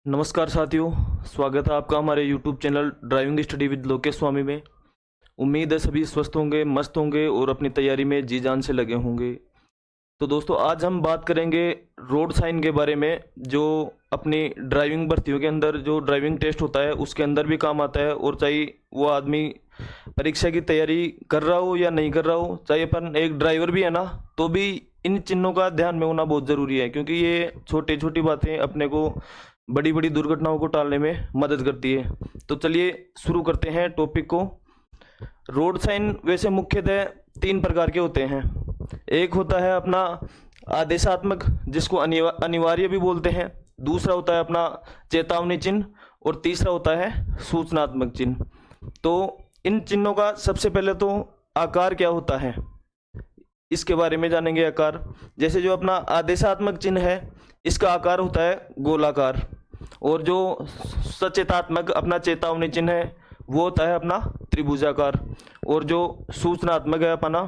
नमस्कार साथियों, स्वागत है आपका हमारे YouTube channel driving study with Lokesh Swami में। उम्मीद है सभी स्वस्थ होंगे, मस्त होंगे और अपनी तैयारी में जी जान से लगे होंगे। तो दोस्तों, आज हम बात करेंगे रोड साइन के बारे में, जो अपनी ड्राइविंग भर्तियों के अंदर जो ड्राइविंग टेस्ट होता है उसके अंदर भी काम आता है। और चाहे वो आदमी परीक्षा की तैयारी कर रहा हो या नहीं कर रहा हो, चाहे अपन एक ड्राइवर भी है ना, तो भी इन चिन्हों का ध्यान में होना बहुत ज़रूरी है, क्योंकि ये छोटी छोटी बातें अपने को बड़ी बड़ी दुर्घटनाओं को टालने में मदद करती है। तो चलिए शुरू करते हैं टॉपिक को। रोड साइन वैसे मुख्यतः तीन प्रकार के होते हैं। एक होता है अपना आदेशात्मक, जिसको अनिवार्य भी बोलते हैं। दूसरा होता है अपना चेतावनी चिन्ह और तीसरा होता है सूचनात्मक चिन्ह। तो इन चिन्हों का सबसे पहले तो आकार क्या होता है, इसके बारे में जानेंगे। आकार जैसे जो अपना आदेशात्मक चिन्ह है, इसका आकार होता है गोलाकार, और जो सचेतात्मक अपना चेतावनी चिन्ह है वो होता है अपना त्रिभुजाकार, और जो सूचनात्मक है अपना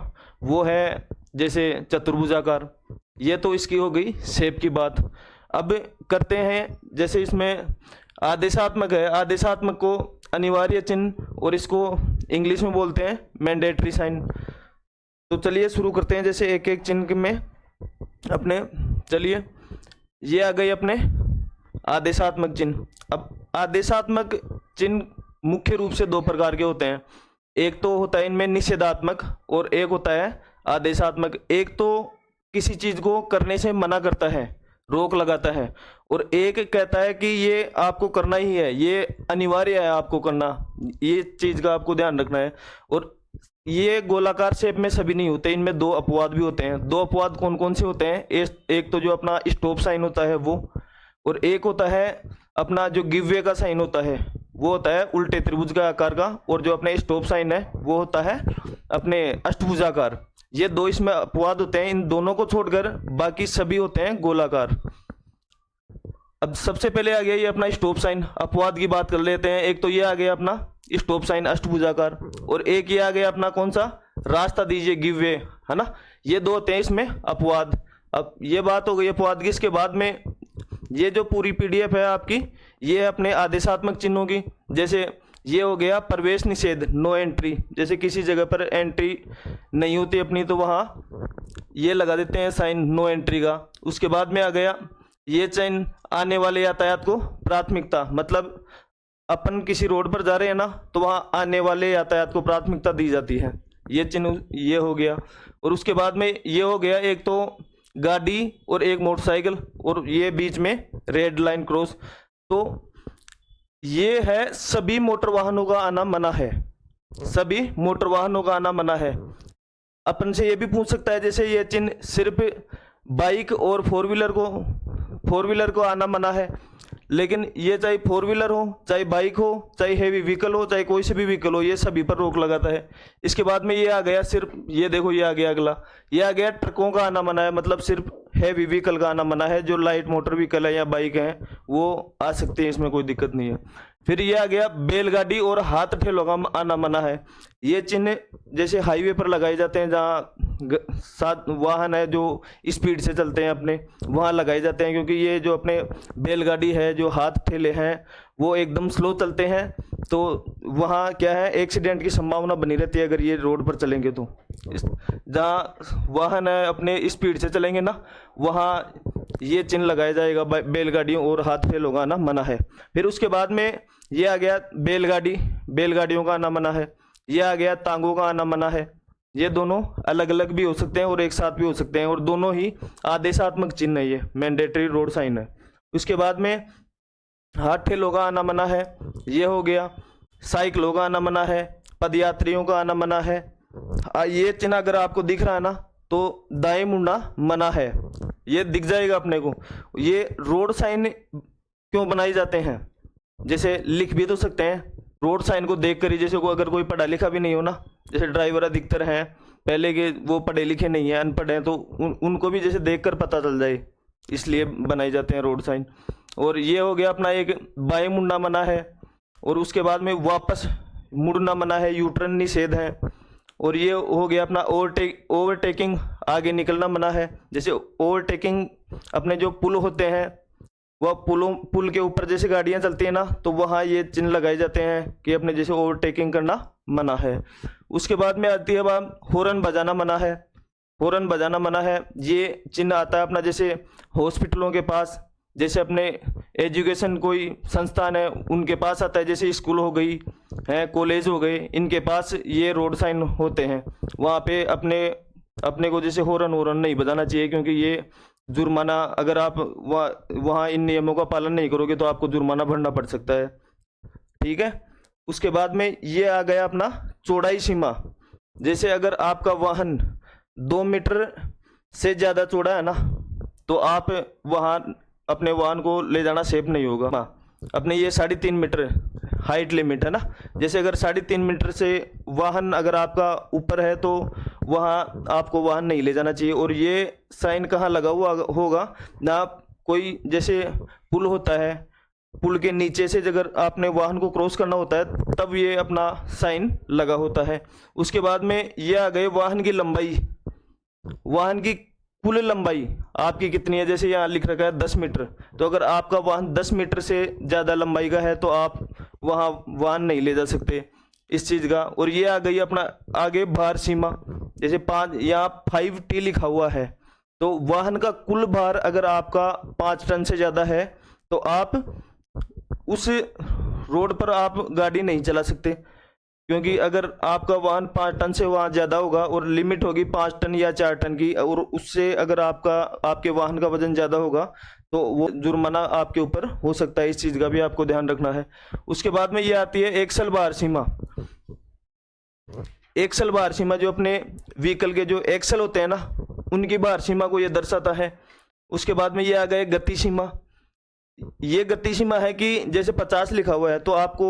वो है जैसे चतुर्भुजाकार। ये तो इसकी हो गई शेप की बात। अब करते हैं, जैसे इसमें आदेशात्मक है, आदेशात्मक को अनिवार्य चिन्ह और इसको इंग्लिश में बोलते हैं मैंडेटरी साइन। तो चलिए शुरू करते हैं, जैसे एक एक चिन्ह में अपने। चलिए, ये आ गई अपने आदेशात्मक चिन्ह। अब आदेशात्मक चिन्ह मुख्य रूप से दो प्रकार के होते हैं। एक तो होता है इनमें निषेधात्मक और एक होता है आदेशात्मक। एक तो किसी चीज को करने से मना करता है, रोक लगाता है, और एक कहता है कि ये आपको करना ही है, ये अनिवार्य है आपको करना, ये चीज का आपको ध्यान रखना है। और ये गोलाकार शेप में सभी नहीं होते, इनमें दो अपवाद भी होते हैं। दो अपवाद कौन कौन से होते हैं? एक तो जो अपना स्टॉप साइन होता है वो, और एक होता है अपना जो गिव वे का साइन होता है, वो होता है उल्टे त्रिभुज का आकार का, और जो अपने स्टॉप साइन है वो होता है अपने अष्टभुजाकार। ये दो इसमें अपवाद होते हैं, इन दोनों को छोड़कर बाकी सभी होते हैं गोलाकार। अब सबसे पहले आ गया ये अपना स्टॉप साइन। अपवाद की बात कर लेते हैं। एक तो ये आ गया अपना स्टॉप साइन अष्टभुजाकार, और एक ये आ गया अपना कौन सा, रास्ता दीजिए, गिव वे, है ना। ये दो होते हैं इसमें अपवाद। अब ये बात हो गई अपवाद की। इसके बाद में ये जो पूरी पीडीएफ है आपकी, ये अपने आदेशात्मक चिन्हों की। जैसे ये हो गया प्रवेश निषेध, नो एंट्री। जैसे किसी जगह पर एंट्री नहीं होती अपनी, तो वहाँ ये लगा देते हैं साइन नो एंट्री का। उसके बाद में आ गया ये चिन्ह आने वाले यातायात को प्राथमिकता, मतलब अपन किसी रोड पर जा रहे हैं ना, तो वहाँ आने वाले यातायात को प्राथमिकता दी जाती है। ये चिन्ह ये हो गया। और उसके बाद में ये हो गया एक तो गाड़ी और एक मोटरसाइकिल, और ये बीच में रेड लाइन क्रॉस। तो ये है सभी मोटर वाहनों का आना मना है, सभी मोटर वाहनों का आना मना है। अपन से ये भी पूछ सकता है, जैसे ये चिन्ह सिर्फ बाइक और फोर व्हीलर को आना मना है, लेकिन ये चाहे फोर व्हीलर हो, चाहे बाइक हो, चाहे हेवी व्हीकल हो, चाहे कोई से भी व्हीकल हो, ये सभी पर रोक लगाता है। इसके बाद में ये आ गया सिर्फ, ये देखो ये आ गया अगला, ये आ गया ट्रकों का आना मना है, मतलब सिर्फ हैवी व्हीकल का आना मना है। जो लाइट मोटर व्हीकल है या बाइक है वो आ सकते हैं, इसमें कोई दिक्कत नहीं है। फिर ये आ गया बैलगाड़ी और हाथ ठेलों का आना मना है। ये चिन्ह जैसे हाईवे पर लगाए जाते हैं, जहाँ साथ वाहन है जो स्पीड से चलते हैं अपने, वहाँ लगाए जाते हैं, क्योंकि ये जो अपने बैलगाड़ी है, जो हाथ ठेले हैं, वो एकदम स्लो चलते हैं, तो वहाँ क्या है, एक्सीडेंट की संभावना बनी रहती है अगर ये रोड पर चलेंगे तो। जहाँ वाहन है अपने स्पीड से चलेंगे ना, वहाँ ये चिन्ह लगाया जाएगा, बैलगाड़ियों और हाथ ठेलों का आना मना है। फिर उसके बाद में ये आ गया बैलगाड़ियों का आना मना है। ये आ गया तांगों का आना मना है। ये दोनों अलग अलग भी हो सकते हैं और एक साथ भी हो सकते हैं, और दोनों ही आदेशात्मक चिन्ह है, ये मैंडेटरी रोड साइन है। उसके बाद में हाथ ठेलों का आना मना है, ये हो गया। साइकिलों का आना मना है, पदयात्रियों का आना मना है। ये चिन्ह अगर आपको दिख रहा है ना, तो दाएं मुड़ना मना है, ये दिख जाएगा अपने को। ये रोड साइन क्यों बनाए जाते हैं, जैसे लिख भी तो सकते हैं रोड साइन को देख कर ही। जैसे को अगर कोई पढ़ा लिखा भी नहीं हो ना, जैसे ड्राइवर अधिकतर हैं पहले के, वो पढ़े लिखे नहीं है, अनपढ़ हैं, तो उनको भी जैसे देखकर पता चल जाए, इसलिए बनाए जाते हैं रोड साइन। और ये हो गया अपना एक बाएं मुड़ना मना है, और उसके बाद में वापस मुड़ना मना है, यूटर्न निषेध है। और ये हो गया अपना ओवरटेकिंग, आगे निकलना मना है। जैसे ओवरटेकिंग अपने जो पुल होते हैं वह पुल के ऊपर जैसे गाड़ियां चलती हैं ना, तो वहाँ ये चिन्ह लगाए जाते हैं कि अपने जैसे ओवरटेकिंग करना मना है। उसके बाद में आती है बात हॉर्न बजाना मना है। हॉर्न बजाना मना है, ये चिन्ह आता है अपना जैसे हॉस्पिटलों के पास, जैसे अपने एजुकेशन कोई संस्थान है उनके पास आता है, जैसे स्कूल हो गई है, कॉलेज हो गए, इनके पास ये रोड साइन होते हैं। वहाँ पे अपने को जैसे हॉर्न नहीं बजाना चाहिए, क्योंकि ये जुर्माना, अगर आप वहाँ इन नियमों का पालन नहीं करोगे तो आपको जुर्माना भरना पड़ सकता है। ठीक है। उसके बाद में ये आ गया अपना चौड़ाई सीमा। जैसे अगर आपका वाहन 2 मीटर से ज़्यादा चौड़ा है ना, तो आप वहाँ अपने वाहन को ले जाना सेफ नहीं होगा। अपने ये 3.5 मीटर हाइट लिमिट है ना, जैसे अगर 3.5 मीटर से वाहन अगर आपका ऊपर है तो वहाँ आपको वाहन नहीं ले जाना चाहिए। और ये साइन कहाँ लगा हुआ होगा ना, कोई जैसे पुल होता है, पुल के नीचे से अगर आपने वाहन को क्रॉस करना होता है तब ये अपना साइन लगा होता है। उसके बाद में ये आ गए वाहन की लंबाई। वाहन की कुल लंबाई आपकी कितनी है, जैसे यहाँ लिख रखा है 10 मीटर, तो अगर आपका वाहन 10 मीटर से ज़्यादा लंबाई का है तो आप वहाँ वाहन नहीं ले जा सकते इस चीज़ का। और ये आ गई अपना आगे भार सीमा। जैसे 5 यहाँ 5T लिखा हुआ है, तो वाहन का कुल भार अगर आपका 5 टन से ज़्यादा है तो आप उस रोड पर आप गाड़ी नहीं चला सकते, क्योंकि अगर आपका वाहन 5 टन से वहाँ ज़्यादा होगा और लिमिट होगी 5 टन या 4 टन की, और उससे अगर आपके वाहन का वजन ज़्यादा होगा तो वो जुर्माना आपके ऊपर हो सकता है। इस चीज़ का भी आपको ध्यान रखना है। उसके बाद में ये आती है एक्सल भार सीमा। एक्सल भार सीमा जो अपने व्हीकल के जो एक्सल होते हैं ना, उनकी भार सीमा को ये दर्शाता है। उसके बाद में ये आ गए गति सीमा। ये गति सीमा है कि जैसे 50 लिखा हुआ है तो आपको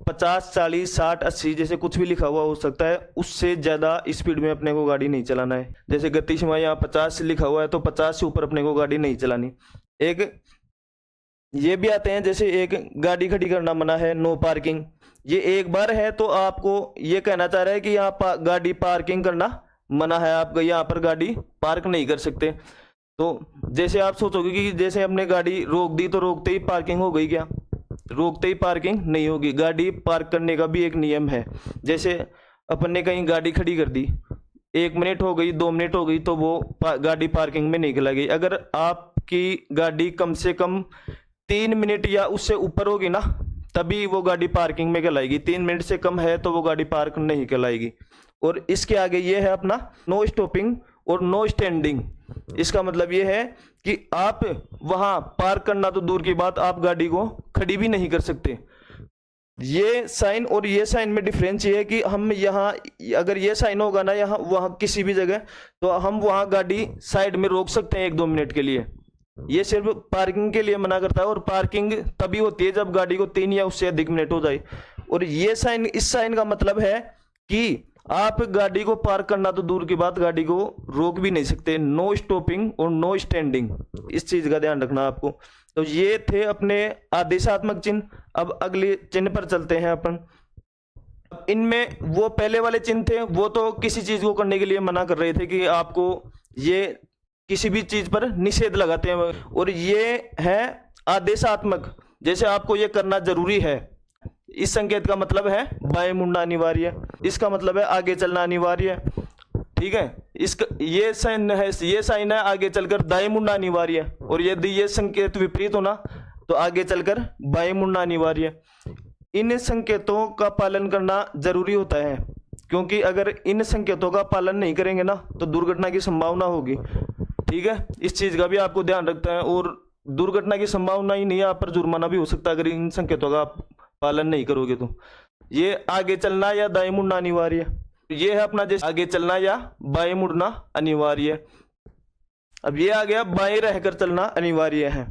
50, 40, 60, 80 जैसे कुछ भी लिखा हुआ हो सकता है, उससे ज़्यादा स्पीड में अपने को गाड़ी नहीं चलाना है। जैसे गति सीमा यहाँ 50 लिखा हुआ है तो 50 से ऊपर अपने को गाड़ी नहीं चलानी। एक ये भी आते हैं, जैसे एक गाड़ी खड़ी करना मना है, नो पार्किंग। ये एक बार है तो आपको ये कहना चाह रहा है कि यहाँ गाड़ी पार्किंग करना मना है, आप यहाँ पर गाड़ी पार्क नहीं कर सकते। तो जैसे आप सोचोगे कि जैसे हमने गाड़ी रोक दी तो रोकते ही पार्किंग हो गई, क्या? रोकते ही पार्किंग नहीं होगी। गाड़ी पार्क करने का भी एक नियम है। जैसे अपन ने कहीं गाड़ी खड़ी कर दी, 1 मिनट हो गई, 2 मिनट हो गई, तो वो गाड़ी पार्किंग में नहीं कहलाएगी। अगर आपकी गाड़ी कम से कम 3 मिनट या उससे ऊपर होगी ना, तभी वो गाड़ी पार्किंग में कहलाएगी। 3 मिनट से कम है तो वो गाड़ी पार्क नहीं कहलाएगी। और इसके आगे ये है अपना नो स्टॉपिंग और नो स्टैंडिंग। इसका मतलब ये है कि आप वहां पार्क करना तो दूर की बात, आप गाड़ी को खड़ी भी नहीं कर सकते। ये साइन और ये साइन में डिफरेंस ये है कि हम यहाँ अगर ये साइन होगा ना यहाँ वहां किसी भी जगह, तो हम वहां गाड़ी साइड में रोक सकते हैं 1-2 मिनट के लिए। ये सिर्फ पार्किंग के लिए मना करता है, और पार्किंग तभी होती है जब गाड़ी को 3 या उससे अधिक मिनट हो जाए। और ये साइन, इस साइन का मतलब है कि आप गाड़ी को पार्क करना तो दूर की बात, गाड़ी को रोक भी नहीं सकते। नो स्टॉपिंग और नो स्टैंडिंग, इस चीज का ध्यान रखना आपको। तो ये थे अपने आदेशात्मक चिन्ह। अब अगले चिन्ह पर चलते हैं अपन। इनमें वो पहले वाले चिन्ह थे वो तो किसी चीज को करने के लिए मना कर रहे थे कि आपको ये किसी भी चीज पर निषेध लगाते हैं, और ये है आदेशात्मक, जैसे आपको ये करना जरूरी है। इस संकेत का मतलब है बाएं मुड़ना अनिवार्य, इसका मतलब है आगे चलना अनिवार्य। ठीक है, इसका ये साइन है आगे चलकर दाएं मुड़ना अनिवार्य, और यदि ये संकेत विपरीत होना तो आगे चलकर बाएं मुड़ना अनिवार्य। इन संकेतों का पालन करना जरूरी होता है, क्योंकि अगर इन संकेतों का पालन नहीं करेंगे ना तो दुर्घटना की संभावना होगी। ठीक है, इस चीज का भी आपको ध्यान रखना है। और दुर्घटना की संभावना ही नहीं, आप पर जुर्माना भी हो सकता है अगर इन संकेतों का आप पालन नहीं करोगे तो। ये आगे चलना या दाएं मुड़ना अनिवार्य, ये है अपना जैसे आगे चलना या बाएं मुड़ना अनिवार्य। अब ये आ गया बाएं रहकर चलना अनिवार्य है।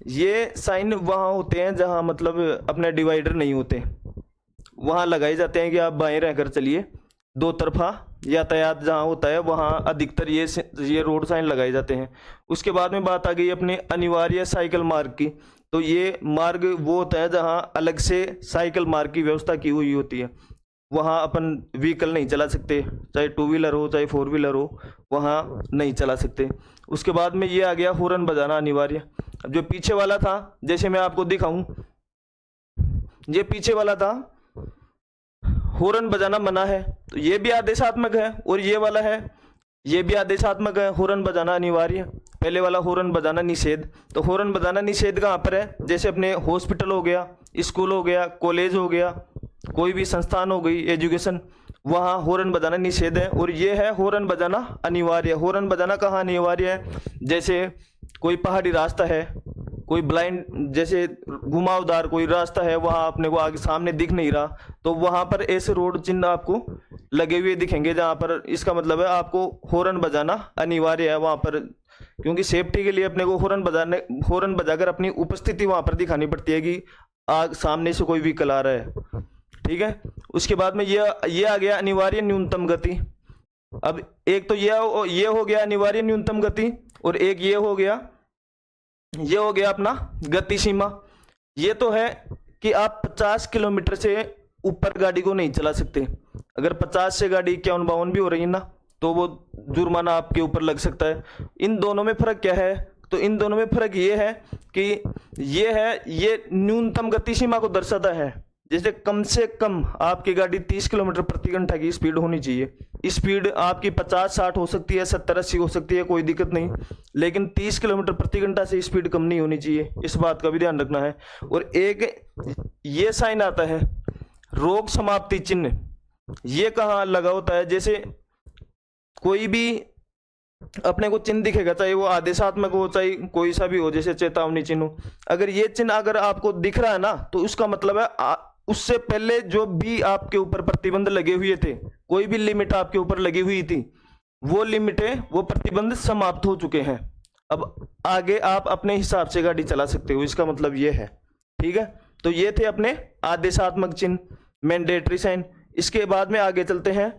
ये साइन वहां होते हैं जहां मतलब अपने डिवाइडर नहीं होते, वहां लगाए जाते हैं कि आप बाएं रहकर चलिए। 2 तरफा यातायात जहां होता है वहां अधिकतर ये रोड साइन लगाए जाते हैं। उसके बाद में बात आ गई अपने अनिवार्य साइकिल मार्ग की। तो ये मार्ग वो होता है जहां अलग से साइकिल मार्ग की व्यवस्था की हुई होती है, वहां अपन व्हीकल नहीं चला सकते, चाहे 2 व्हीलर हो चाहे 4 व्हीलर हो, वहां नहीं चला सकते। उसके बाद में ये आ गया हॉर्न बजाना अनिवार्य। जो पीछे वाला था, जैसे मैं आपको दिखाऊं, ये पीछे वाला था, हॉर्न बजाना मना है, तो ये भी आदेशात्मक है, और ये वाला है, ये भी आदेशात्मक है, हॉर्न बजाना अनिवार्य। पहले वाला हॉर्न बजाना निषेध। तो हॉर्न बजाना निषेध कहाँ पर है? जैसे अपने हॉस्पिटल हो गया, स्कूल हो गया, कॉलेज हो गया, कोई भी संस्थान हो गई एजुकेशन, वहाँ हॉर्न बजाना निषेध है। और ये है हॉर्न बजाना अनिवार्य। हॉर्न बजाना कहाँ अनिवार्य है? जैसे कोई पहाड़ी रास्ता है, कोई ब्लाइंड जैसे घुमावदार कोई रास्ता है, वहाँ अपने को आगे सामने दिख नहीं रहा, तो वहाँ पर ऐसे रोड चिन्ह आपको लगे हुए दिखेंगे, जहाँ पर इसका मतलब है आपको हॉर्न बजाना अनिवार्य है वहाँ पर, क्योंकि सेफ्टी के लिए अपने को हॉर्न बजाकर अपनी उपस्थिति वहाँ पर दिखानी पड़ती है कि सामने से कोई व्हीकल आ रहा है। ठीक है, उसके बाद में ये आ गया अनिवार्य न्यूनतम गति। अब एक तो ये हो गया अनिवार्य न्यूनतम गति, और एक ये हो गया अपना गति सीमा। ये तो है कि आप 50 किलोमीटर से ऊपर गाड़ी को नहीं चला सकते। अगर 50 से गाड़ी 51-52 भी हो रही है ना, तो वो जुर्माना आपके ऊपर लग सकता है। इन दोनों में फर्क क्या है? तो इन दोनों में फर्क ये है कि ये न्यूनतम गति सीमा को दर्शाता है। जैसे कम से कम आपकी गाड़ी 30 किलोमीटर प्रति घंटा की स्पीड होनी चाहिए। स्पीड आपकी 50-60 हो सकती है, 70-80 हो सकती है, कोई दिक्कत नहीं, लेकिन 30 किलोमीटर प्रति घंटा से स्पीड कम नहीं होनी चाहिए। इस बात का भी ध्यान रखना है। और एक ये साइन आता है रोक समाप्ति चिन्ह। ये कहाँ लगा होता है? जैसे कोई भी अपने को चिन्ह दिखेगा, चाहे वो आदेशात्मक हो, चाहे कोई सा भी हो, जैसे चेतावनी चिन्ह हो, अगर ये चिन्ह अगर आपको दिख रहा है ना, तो उसका मतलब है उससे पहले जो भी आपके ऊपर प्रतिबंध लगे हुए थे, कोई भी लिमिट आपके ऊपर लगी हुई थी, वो लिमिटें, वो प्रतिबंध समाप्त हो चुके हैं। अब आगे आप अपने हिसाब से गाड़ी चला सकते हो, इसका मतलब ये है। ठीक है, तो ये थे अपने आदेशात्मक चिन्ह, मैंडेटरी साइन। इसके बाद में आगे चलते हैं,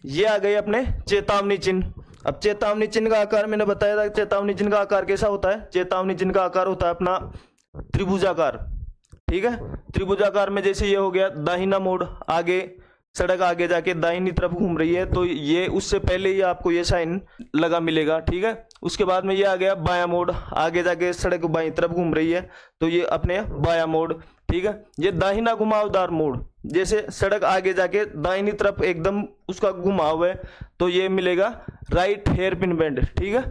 ये आ गए अपने चेतावनी चिन्ह। अब चेतावनी चिन्ह का आकार मैंने बताया था, चेतावनी चिन्ह का आकार कैसा होता है? चेतावनी चिन्ह का आकार होता है अपना त्रिभुजाकार। ठीक है, त्रिभुजाकार में जैसे ये हो गया दाहिना मोड़, आगे सड़क आगे जाके दाहिनी तरफ घूम रही है, तो ये उससे पहले ही आपको ये साइन लगा मिलेगा। ठीक है, उसके बाद में ये आ गया बायां मोड़, आगे जाके सड़क बाईं तरफ घूम रही है, तो ये अपने बायां मोड़। ठीक है, ये दाहिना घुमावदार मोड़, जैसे सड़क आगे जाके दाहिनी तरफ एकदम उसका घुमाव है, तो ये मिलेगा राइट हेयर पिन बेंड। ठीक है,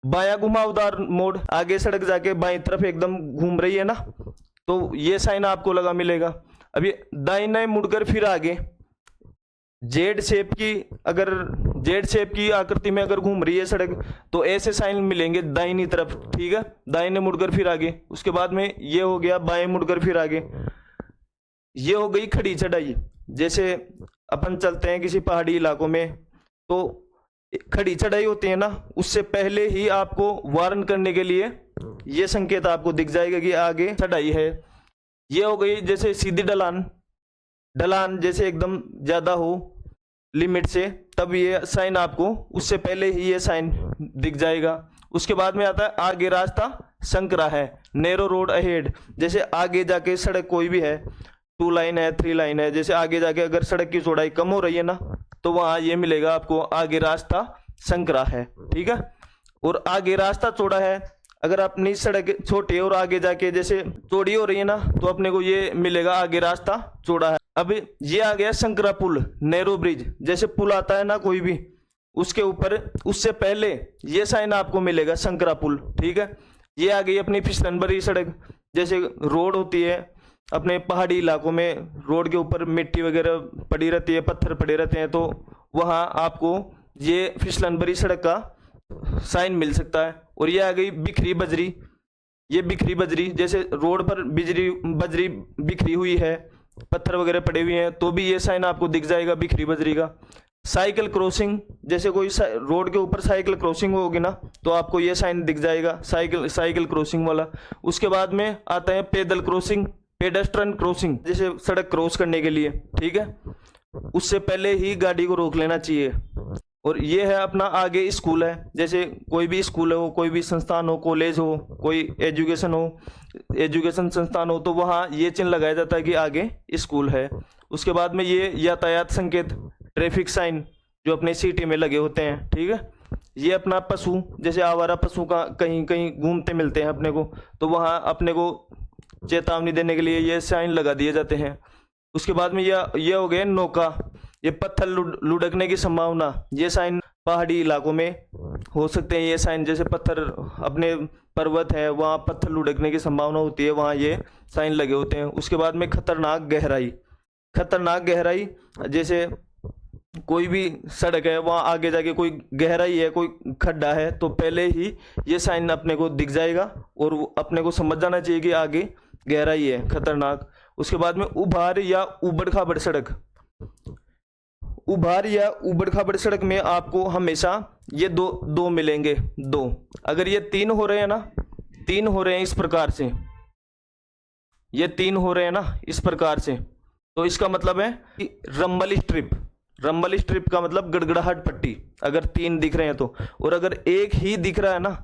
बायां घुमावदार मोड़, आगे सड़क जाके बाईं तरफ एकदम घूम रही है ना, तो ये साइन आपको लगा मिलेगा। अब ये दाहिने मुड़कर फिर आगे जेड शेप की आकृति में अगर घूम रही है सड़क, तो ऐसे साइन मिलेंगे दाहिनी तरफ। ठीक है, दाहिने मुड़कर फिर आगे। उसके बाद में ये हो गया बाएं मुड़कर फिर आगे। ये हो गई खड़ी चढ़ाई। जैसे अपन चलते हैं किसी पहाड़ी इलाकों में, तो खड़ी चढ़ाई होती है ना, उससे पहले ही आपको वार्न करने के लिए ये संकेत आपको दिख जाएगा कि आगे चढ़ाई है। ये हो गई जैसे सीधी ढलान जैसे एकदम ज्यादा हो लिमिट से, तब ये साइन आपको उससे पहले ही ये साइन दिख जाएगा। उसके बाद में आता है आगे रास्ता संकरा है, नैरो रोड अहेड। जैसे आगे जाके सड़क कोई भी है, 2 लाइन है, 3 लाइन है, जैसे आगे जाके अगर सड़क की चौड़ाई कम हो रही है ना, तो वहां ये मिलेगा आपको आगे रास्ता संकरा है। ठीक है, और आगे रास्ता चौड़ा है। अगर अपनी सड़क छोटी और आगे जाके जैसे चौड़ी हो रही है ना, तो अपने को ये मिलेगा आगे रास्ता चौड़ा है। अब ये आ गया संकरा पुल, नैरो ब्रिज। जैसे पुल आता है ना कोई भी, उसके ऊपर उससे पहले ये साइन आपको मिलेगा संकरा पुल। ठीक है, ये आ गई अपनी फिसलन भरी सड़क। जैसे रोड होती है अपने पहाड़ी इलाकों में, रोड के ऊपर मिट्टी वगैरह पड़ी रहती है, पत्थर पड़े रहते हैं, तो वहां आपको ये फिसलन भरी सड़क का साइन मिल सकता है। और ये आ गई बिखरी बजरी। ये बिखरी बजरी, जैसे रोड पर बजरी बिखरी हुई है, पत्थर वगैरह पड़े हुए हैं, तो भी ये साइन आपको दिख जाएगा बिखरी बजरी का। साइकिल क्रॉसिंग, जैसे कोई रोड के ऊपर साइकिल क्रॉसिंग होगी ना, तो आपको ये साइन दिख जाएगा साइकिल क्रॉसिंग वाला। उसके बाद में आता है पैदल क्रॉसिंग, पेडेस्ट्रियन क्रॉसिंग, जैसे सड़क क्रॉस करने के लिए। ठीक है, उससे पहले ही गाड़ी को रोक लेना चाहिए। और ये है अपना आगे स्कूल है। जैसे कोई भी स्कूल हो, कोई भी संस्थान हो, कॉलेज हो, कोई एजुकेशन संस्थान हो, तो वहाँ ये चिन्ह लगाया जाता है कि आगे स्कूल है। उसके बाद में ये यातायात संकेत, ट्रैफिक साइन जो अपने सिटी में लगे होते हैं। ठीक है, ये अपना पशु, जैसे आवारा पशु का कहीं कहीं घूमते मिलते हैं अपने को, तो वहाँ अपने को चेतावनी देने के लिए ये साइन लगा दिए जाते हैं। उसके बाद में ये हो गए नौका, ये पत्थर लुढ़कने की संभावना, ये साइन पहाड़ी इलाकों में हो सकते हैं। ये साइन जैसे पत्थर, अपने पर्वत है वहाँ पत्थर लुढ़कने की संभावना होती है, वहाँ ये साइन लगे होते हैं। उसके बाद में खतरनाक गहराई, खतरनाक गहराई जैसे कोई भी सड़क है वहाँ आगे जाके कोई गहराई है, कोई खड्डा है, तो पहले ही ये साइन अपने को दिख जाएगा और अपने को समझ जाना चाहिए कि आगे गहराई है, खतरनाक। उसके बाद में उभार या उबड़ खाबड़ सड़क, उभार या उबड़ खाबड़ सड़क में आपको हमेशा ये दो मिलेंगे, दो। अगर ये तीन हो रहे हैं ना, तीन हो रहे हैं इस प्रकार से, ये तीन हो रहे हैं ना इस प्रकार से, तो इसका मतलब है कि रंबल स्ट्रिप, रंबल स्ट्रिप का मतलब गड़गड़ाहट पट्टी, अगर तीन दिख रहे हैं तो। और अगर एक ही दिख रहा है ना,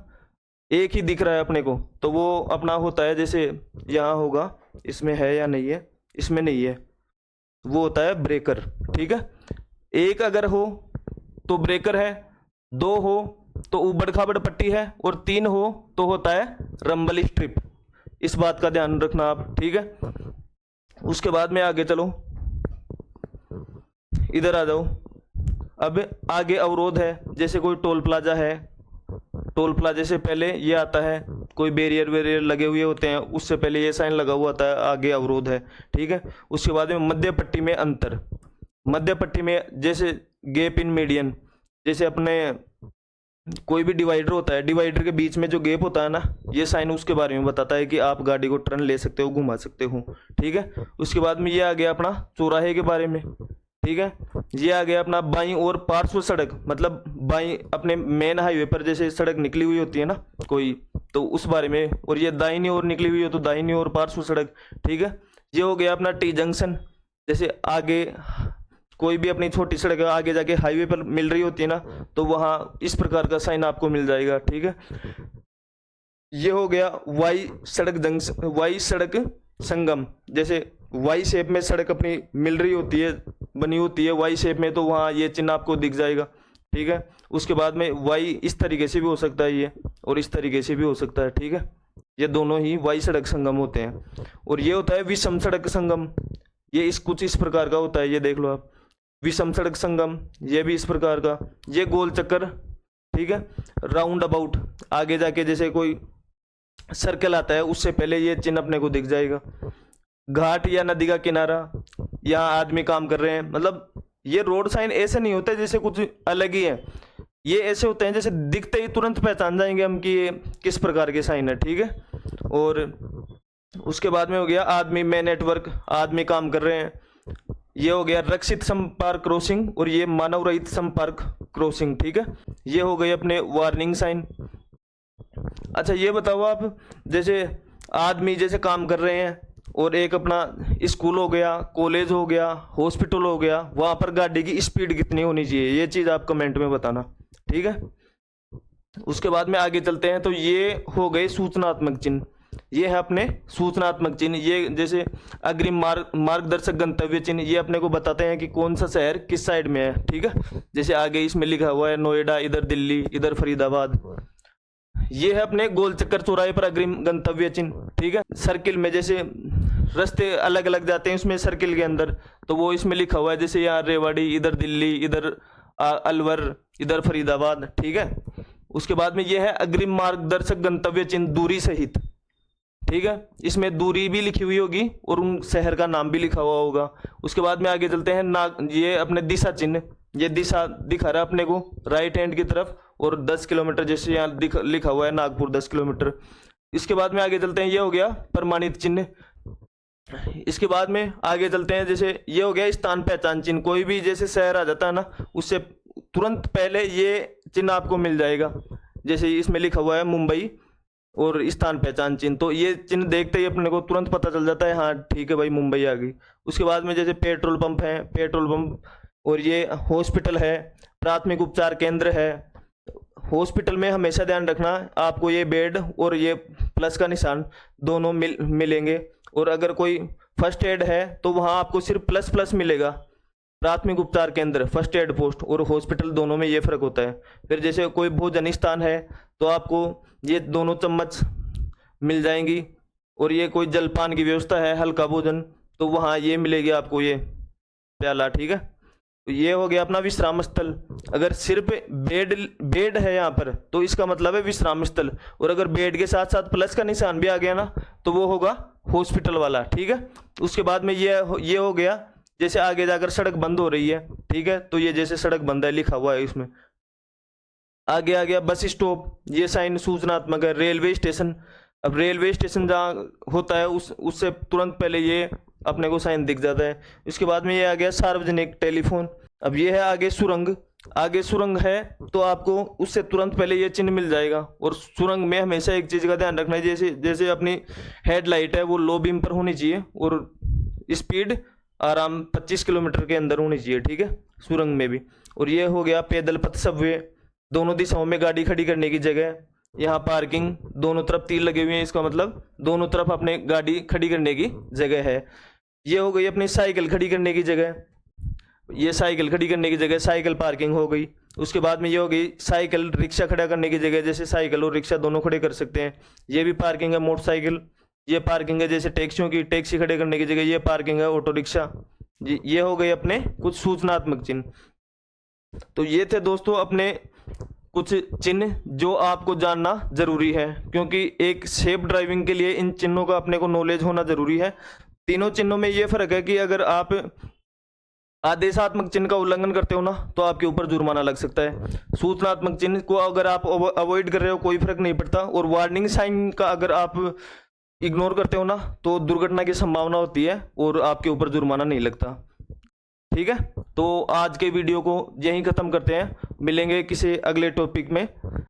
एक ही दिख रहा है अपने को, तो वो अपना होता है, जैसे यहाँ होगा, इसमें है या नहीं है, इसमें नहीं है, वो होता है ब्रेकर। ठीक है, एक अगर हो तो ब्रेकर है, दो हो तो उबड़ खाबड़ पट्टी है, और तीन हो तो होता है रंबल स्ट्रिप। इस बात का ध्यान रखना आप। ठीक है, उसके बाद में आगे चलो, इधर आ जाओ। अब आगे अवरोध है, जैसे कोई टोल प्लाजा है, टोल प्लाजे से पहले ये आता है, कोई बैरियर वेरियर लगे हुए होते हैं, उससे पहले ये साइन लगा हुआ होता है, आगे अवरोध है। ठीक है, उसके बाद में मध्य पट्टी में अंतर, मध्य पट्टी में जैसे गैप इन मीडियन, जैसे अपने कोई भी डिवाइडर होता है, डिवाइडर के बीच में जो गैप होता है ना, ये साइन उसके बारे में बताता है कि आप गाड़ी को टर्न ले सकते हो, घुमा सकते हो। ठीक है, उसके बाद में ये आ गया अपना चौराहे के बारे में। ठीक है, ये आ गया अपना बाईं और पार्श्व सड़क, मतलब बाईं अपने मेन हाईवे पर जैसे सड़क निकली हुई होती है ना कोई, तो उस बारे में। और ये दाहिनी ओर निकली हुई हो तो दाहिनी ओर पार्श्व सड़क। ठीक है, ये हो गया अपना टी जंक्शन, जैसे आगे कोई भी अपनी छोटी सड़क आगे जाके हाईवे पर मिल रही होती है ना, तो वहाँ इस प्रकार का साइन आपको मिल जाएगा। ठीक है, ये हो गया वाई सड़क जंक्शन, वाई सड़क संगम, जैसे वाई शेप में सड़क अपनी मिल रही होती है, बनी होती है वाई शेप में, तो वहाँ ये चिन्ह आपको दिख जाएगा। ठीक है, उसके बाद में वाई इस तरीके से भी हो सकता है ये, और इस तरीके से भी हो सकता है। ठीक है, ये दोनों ही वाई सड़क संगम होते हैं। और ये होता है विषम सड़क संगम, ये कुछ इस प्रकार का होता है, ये देख लो आप, विषम सड़क संगम, ये भी इस प्रकार का, ये गोल चक्कर। ठीक है, राउंड अबाउट, आगे जाके जैसे कोई सर्कल आता है उससे पहले ये चिन्ह अपने को दिख जाएगा। घाट या नदी का किनारा, यहाँ आदमी काम कर रहे हैं, मतलब ये रोड साइन ऐसे नहीं होते जैसे कुछ अलग ही है, ये ऐसे होते हैं जैसे दिखते ही तुरंत पहचान जाएंगे हम कि ये किस प्रकार के साइन है। ठीक है, और उसके बाद में हो गया आदमी में नेटवर्क, आदमी काम कर रहे हैं। ये हो गया रक्षित संपर्क क्रॉसिंग, और ये मानव रहित संपर्क क्रॉसिंग। ठीक है, ये हो गए अपने वार्निंग साइन। अच्छा ये बताओ आप, जैसे आदमी जैसे काम कर रहे हैं, और एक अपना स्कूल हो गया, कॉलेज हो गया, हॉस्पिटल हो गया, वहां पर गाड़ी की स्पीड कितनी होनी चाहिए, ये चीज आप कमेंट में बताना। ठीक है, उसके बाद में आगे चलते हैं, तो ये हो गए सूचनात्मक चिन्ह, ये है अपने सूचनात्मक चिन्ह। ये जैसे अग्रिम मार्गदर्शक गंतव्य चिन्ह, ये अपने को बताते हैं कि कौन सा शहर किस साइड में है। ठीक है, जैसे आगे इसमें लिखा हुआ है नोएडा, इधर दिल्ली, इधर फरीदाबाद। ये है अपने गोल चक्कर चौराहे पर अग्रिम गंतव्य चिन्ह। ठीक है, सर्किल में जैसे रास्ते अलग अलग जाते हैं उसमें सर्किल के अंदर, तो वो इसमें लिखा हुआ है, जैसे यहाँ रेवाड़ी, इधर दिल्ली, इधर अलवर, इधर फरीदाबाद। ठीक है, उसके बाद में ये है अग्रिम मार्गदर्शक गंतव्य चिन्ह दूरी सहित। ठीक है, इसमें दूरी भी लिखी हुई होगी और उन शहर का नाम भी लिखा हुआ होगा। उसके बाद में आगे चलते हैं ये अपने दिशा चिन्ह, ये दिशा दिखा रहा है अपने को राइट हैंड की तरफ, और 10 किलोमीटर, जैसे यहाँ लिखा हुआ है नागपुर 10 किलोमीटर। इसके बाद में आगे चलते हैं, ये हो गया प्रमाणित चिन्ह। इसके बाद में आगे चलते हैं, जैसे ये हो गया स्थान पहचान चिन्ह, कोई भी जैसे शहर आ जाता है ना, उससे तुरंत पहले ये चिन्ह आपको मिल जाएगा। जैसे इसमें लिखा हुआ है मुंबई और स्थान पहचान चिन्ह, तो ये चिन्ह देखते ही अपने को तुरंत पता चल जाता है, हाँ ठीक है भाई मुंबई आ गई। उसके बाद में जैसे पेट्रोल पंप है, पेट्रोल पंप, और ये हॉस्पिटल है, प्राथमिक उपचार केंद्र है। हॉस्पिटल में हमेशा ध्यान रखना आपको ये बेड और ये प्लस का निशान दोनों मिलेंगे, और अगर कोई फर्स्ट एड है तो वहाँ आपको सिर्फ प्लस प्लस मिलेगा, प्राथमिक उपचार केंद्र, फर्स्ट एड पोस्ट और हॉस्पिटल, दोनों में ये फ़र्क होता है। फिर जैसे कोई भोजन स्थान है तो आपको ये दोनों चम्मच मिल जाएंगी, और ये कोई जलपान की व्यवस्था है, हल्का भोजन, तो वहाँ ये मिलेगी आपको ये प्याला, ठीक है। तो ये हो गया अपना विश्राम स्थल। अगर सिर्फ बेड है यहाँ पर तो इसका मतलब है विश्राम स्थल, और अगर बेड के साथ साथ प्लस का निशान भी आ गया ना तो वो होगा हॉस्पिटल वाला, ठीक है। उसके बाद में ये हो गया जैसे आगे जाकर सड़क बंद हो रही है, ठीक है, तो ये जैसे सड़क बंद है लिखा हुआ है इसमें। आगे आ गया बस स्टॉप, ये साइन सूचनात्मक है। रेलवे स्टेशन, अब रेलवे स्टेशन जहाँ होता है उससे तुरंत पहले ये अपने को साइन दिख जाता है। इसके बाद में ये आ गया सार्वजनिक टेलीफोन। अब ये है आगे सुरंग, आगे सुरंग है तो आपको उससे तुरंत पहले ये चिन्ह मिल जाएगा। और सुरंग में हमेशा एक चीज़ का ध्यान रखना है, जैसे अपनी हेडलाइट है वो लो बीम पर होनी चाहिए, और स्पीड आराम 25 किलोमीटर के अंदर होनी चाहिए, ठीक है, सुरंग में भी। और ये हो गया पैदल पथ, सबवे, दोनों दिशाओं में गाड़ी खड़ी करने की जगह। यहाँ पार्किंग, दोनों तरफ तीर लगे हुए हैं, इसका मतलब दोनों तरफ अपने गाड़ी खड़ी करने की जगह है। ये हो गई अपनी साइकिल खड़ी करने की जगह, ये साइकिल खड़ी करने की जगह साइकिल पार्किंग हो गई। उसके बाद में ये हो गई साइकिल रिक्शा खड़ा करने की जगह, जैसे साइकिल और रिक्शा दोनों खड़े कर सकते हैं, ये भी पार्किंग है। मोटरसाइकिल, ये पार्किंग है जैसे टैक्सियों की, टैक्सी खड़े करने की जगह ये पार्किंग है। ऑटो रिक्शा, ये हो गए अपने कुछ सूचनात्मक चिन्ह। तो ये थे दोस्तों अपने कुछ चिन्ह जो आपको जानना जरूरी है, क्योंकि एक सेफ ड्राइविंग के लिए इन चिन्हों का अपने को नॉलेज होना जरूरी है। तीनों चिन्हों में ये फर्क है कि अगर आप आदेशात्मक चिन्ह का उल्लंघन करते हो ना तो आपके ऊपर जुर्माना लग सकता है। सूचनात्मक चिन्ह को अगर आप अवॉइड कर रहे हो कोई फर्क नहीं पड़ता, और वार्निंग साइन का अगर आप इग्नोर करते हो ना तो दुर्घटना की संभावना होती है और आपके ऊपर जुर्माना नहीं लगता, ठीक है। तो आज के वीडियो को यहीं ख़त्म करते हैं, मिलेंगे किसी अगले टॉपिक में।